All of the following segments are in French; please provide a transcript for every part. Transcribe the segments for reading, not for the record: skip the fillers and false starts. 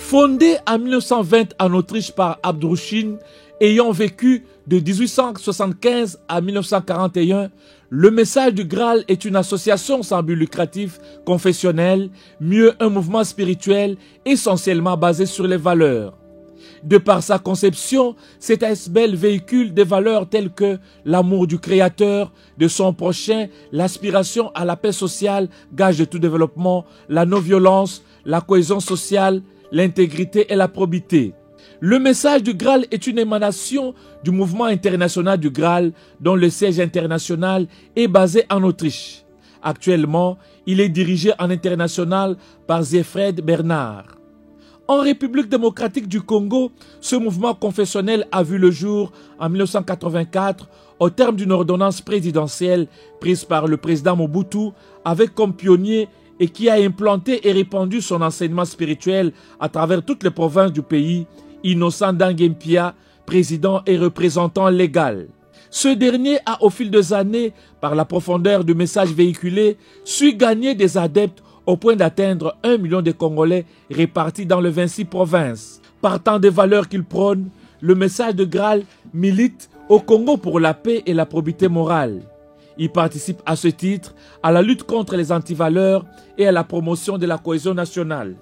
Fondé en 1920 en Autriche par Abdrouchine, ayant vécu de 1875 à 1941, le Message du Graal est une association sans but lucratif confessionnel, mieux un mouvement spirituel essentiellement basé sur les valeurs. De par sa conception, cet ASBL véhicule des valeurs telles que l'amour du Créateur, de son prochain, l'aspiration à la paix sociale, gage de tout développement, la non-violence, la cohésion sociale, l'intégrité et la probité. Le Message du Graal est une émanation du mouvement international du Graal dont le siège international est basé en Autriche. Actuellement, il est dirigé en international par Siegfried Bernard. En République démocratique du Congo, ce mouvement confessionnel a vu le jour en 1984 au terme d'une ordonnance présidentielle prise par le président Mobutu avec comme pionnier et qui a implanté et répandu son enseignement spirituel à travers toutes les provinces du pays, Innocent Danguempia, président et représentant légal. Ce dernier a, au fil des années, par la profondeur du message véhiculé, su gagner des adeptes au point d'atteindre 1 million de Congolais répartis dans les 26 provinces. Partant des valeurs qu'il prône, le Message de Graal milite au Congo pour la paix et la probité morale. Il participe à ce titre à la lutte contre les antivaleurs et à la promotion de la cohésion nationale.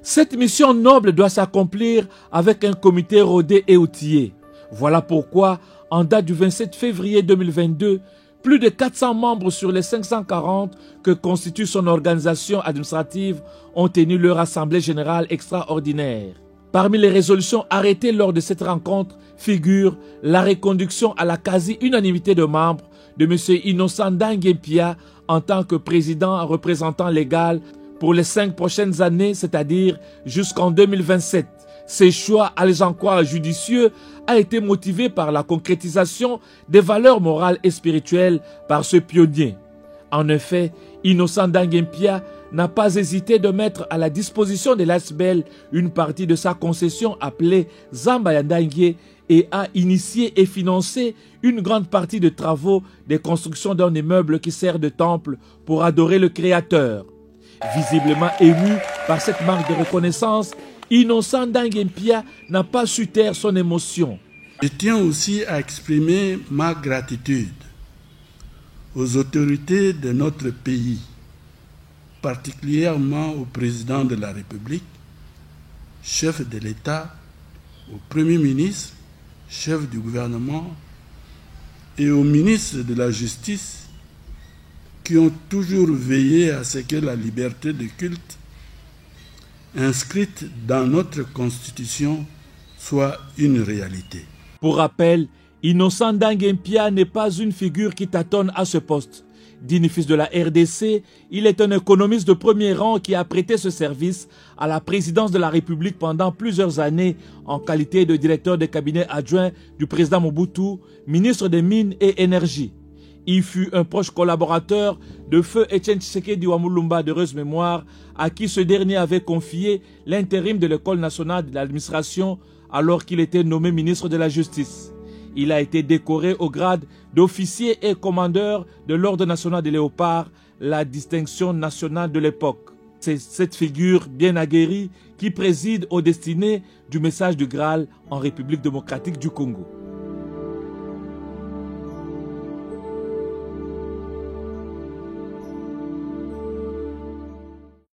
Cette mission noble doit s'accomplir avec un comité rodé et outillé. Voilà pourquoi, en date du 27 février 2022, plus de 400 membres sur les 540 que constitue son organisation administrative ont tenu leur assemblée générale extraordinaire. Parmi les résolutions arrêtées lors de cette rencontre figure la reconduction à la quasi-unanimité de membres de M. Innocent Danguempia en tant que président représentant légal pour les 5 prochaines années, c'est-à-dire jusqu'en 2027. Ces choix, à les en croire judicieux, a été motivé par la concrétisation des valeurs morales et spirituelles par ce pionnier. En effet, Innocent Danguempia n'a pas hésité de mettre à la disposition de l'ASBL une partie de sa concession appelée Zambayandangue et a initié et financé une grande partie de travaux de construction d'un immeuble qui sert de temple pour adorer le Créateur. Visiblement ému par cette marque de reconnaissance, Innocent Danguempia n'a pas su taire son émotion. Je tiens aussi à exprimer ma gratitude aux autorités de notre pays, particulièrement au président de la République, chef de l'État, au Premier ministre, chef du gouvernement, et au ministre de la Justice, qui ont toujours veillé à ce que la liberté de culte inscrite dans notre Constitution soit une réalité. Pour rappel, Innocent Danguempia n'est pas une figure qui tâtonne à ce poste. Digne fils de la RDC, il est un économiste de premier rang qui a prêté ce service à la présidence de la République pendant plusieurs années en qualité de directeur de cabinet adjoint du président Mobutu, ministre des Mines et Énergie. Il fut un proche collaborateur de feu Etienne Tshisekedi Wamulumba d'heureuse mémoire, à qui ce dernier avait confié l'intérim de l'École nationale de l'administration alors qu'il était nommé ministre de la Justice. Il a été décoré au grade d'officier et commandeur de l'Ordre national des Léopards, la distinction nationale de l'époque. C'est cette figure bien aguerrie qui préside aux destinées du Message du Graal en République démocratique du Congo.